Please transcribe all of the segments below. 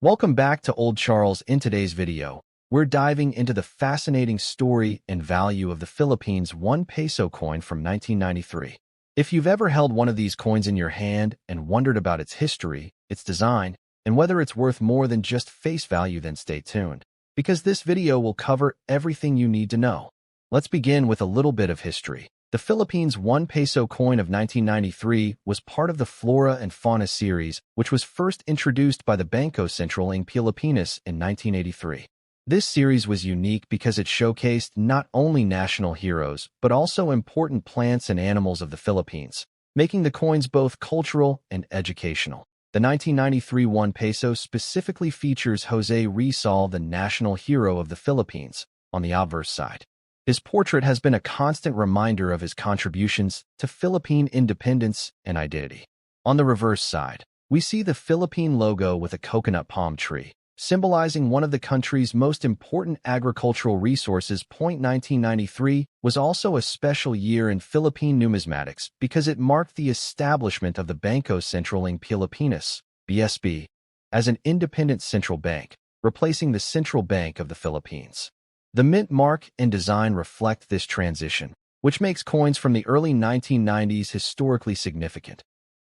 Welcome back to Old Charles. In today's video, we're diving into the fascinating story and value of the Philippines 1 peso coin from 1993. If you've ever held one of these coins in your hand and wondered about its history, its design, and whether it's worth more than just face value, then stay tuned, because this video will cover everything you need to know. Let's begin with a little bit of history. The Philippines 1 peso coin of 1993 was part of the Flora and Fauna series, which was first introduced by the Bangko Sentral ng Pilipinas in 1983. This series was unique because it showcased not only national heroes, but also important plants and animals of the Philippines, making the coins both cultural and educational. The 1993 1 peso specifically features Jose Rizal, the national hero of the Philippines, on the obverse side. His portrait has been a constant reminder of his contributions to Philippine independence and identity. On the reverse side, we see the Philippine logo with a coconut palm tree, symbolizing one of the country's most important agricultural resources. 1993 was also a special year in Philippine numismatics because it marked the establishment of the Bangko Sentral ng Pilipinas, BSP, as an independent central bank, replacing the Central Bank of the Philippines. The mint mark and design reflect this transition, which makes coins from the early 1990s historically significant.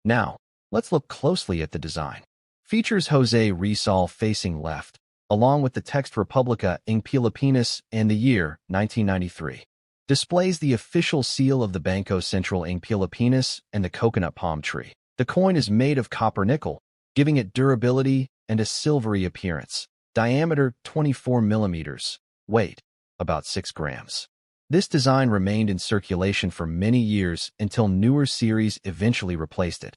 Now, let's look closely at the design. Features Jose Rizal facing left, along with the text Republica ng Pilipinas and the year 1993. Displays the official seal of the Bangko Sentral ng Pilipinas and the coconut palm tree. The coin is made of copper nickel, giving it durability and a silvery appearance. Diameter 24 millimeters. Weight, about 6 grams. This design remained in circulation for many years until newer series eventually replaced it.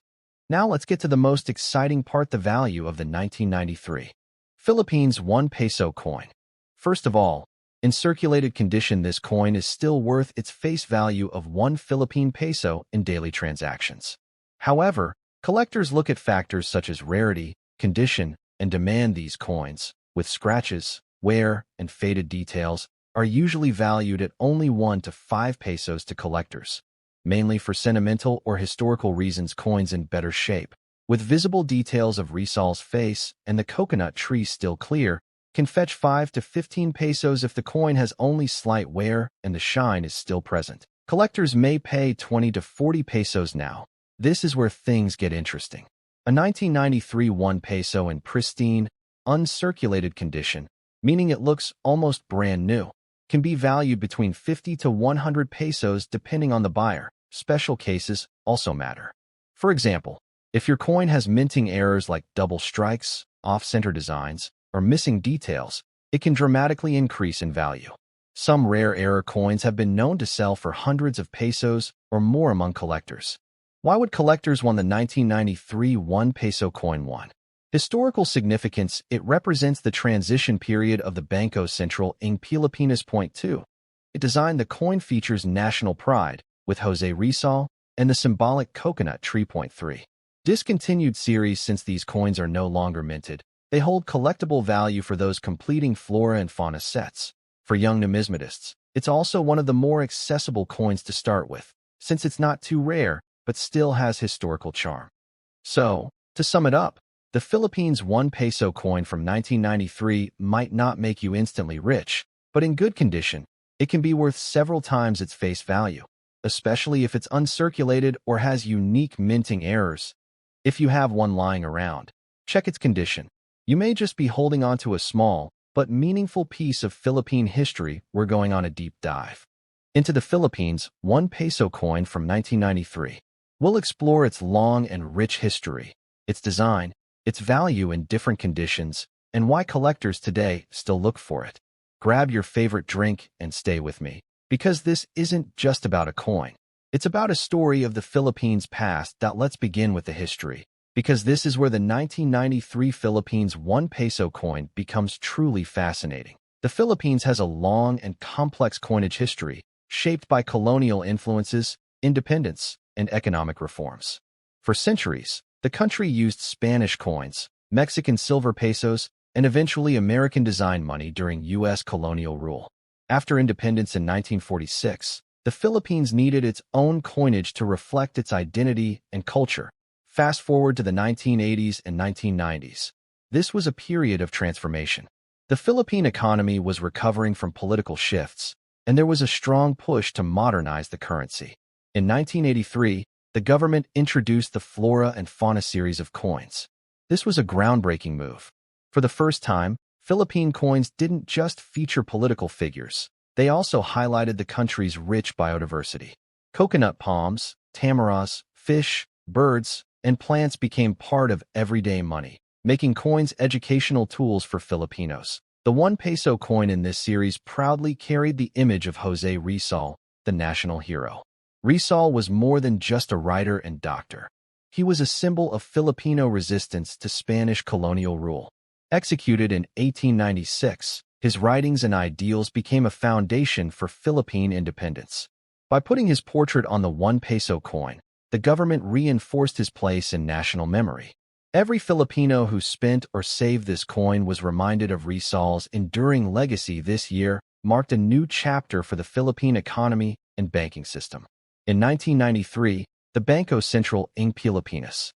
Now let's get to the most exciting part, the value of the 1993 Philippines 1 peso coin. First of all, in circulated condition, this coin is still worth its face value of 1 Philippine peso in daily transactions. However, collectors look at factors such as rarity, condition, and demand. These coins, with scratches, wear, and faded details, are usually valued at only 1 to 5 pesos to collectors, mainly for sentimental or historical reasons. Coins in better shape, with visible details of Rizal's face and the coconut tree still clear, can fetch 5 to 15 pesos if the coin has only slight wear and the shine is still present. Collectors may pay 20 to 40 pesos now. This is where things get interesting. A 1993 1 peso in pristine, uncirculated condition, meaning it looks almost brand new, can be valued between 50 to 100 pesos depending on the buyer. Special cases also matter. For example, if your coin has minting errors like double strikes, off-center designs, or missing details, it can dramatically increase in value. Some rare error coins have been known to sell for hundreds of pesos or more among collectors. Why would collectors want the 1993 1 peso coin? 1. Historical significance. It represents the transition period of the Bangko Sentral ng Pilipinas. 2. It designed the coin features national pride, with Jose Rizal and the symbolic coconut tree. 3. Discontinued series. Since these coins are no longer minted, they hold collectible value for those completing Flora and Fauna sets. For young numismatists, it's also one of the more accessible coins to start with, since it's not too rare, but still has historical charm. So, to sum it up, the Philippines 1 peso coin from 1993 might not make you instantly rich, but in good condition, it can be worth several times its face value, especially if it's uncirculated or has unique minting errors. If you have one lying around, check its condition. You may just be holding onto a small but meaningful piece of Philippine history. We're going on a deep dive into the Philippines 1 peso coin from 1993. We'll explore its long and rich history, its design, its value in different conditions, and why collectors today still look for it. Grab your favorite drink and stay with me, because this isn't just about a coin. It's about a story of the Philippines' past. Let's begin with the history, because this is where the 1993 Philippines 1 peso coin becomes truly fascinating. The Philippines has a long and complex coinage history, shaped by colonial influences, independence, and economic reforms. For centuries, the country used Spanish coins, Mexican silver pesos, and eventually American-designed money during U.S. colonial rule. After independence in 1946, the Philippines needed its own coinage to reflect its identity and culture. Fast forward to the 1980s and 1990s. This was a period of transformation. The Philippine economy was recovering from political shifts, and there was a strong push to modernize the currency. In 1983, the government introduced the Flora and Fauna series of coins. This was a groundbreaking move. For the first time, Philippine coins didn't just feature political figures. They also highlighted the country's rich biodiversity. Coconut palms, tamaras, fish, birds, and plants became part of everyday money, making coins educational tools for Filipinos. The 1 peso coin in this series proudly carried the image of Jose Rizal, the national hero. Rizal was more than just a writer and doctor. He was a symbol of Filipino resistance to Spanish colonial rule. Executed in 1896, his writings and ideals became a foundation for Philippine independence. By putting his portrait on the 1 peso coin, the government reinforced his place in national memory. Every Filipino who spent or saved this coin was reminded of Rizal's enduring legacy. This year marked a new chapter for the Philippine economy and banking system. In 1993, the Bangko Sentral ng Pilipinas,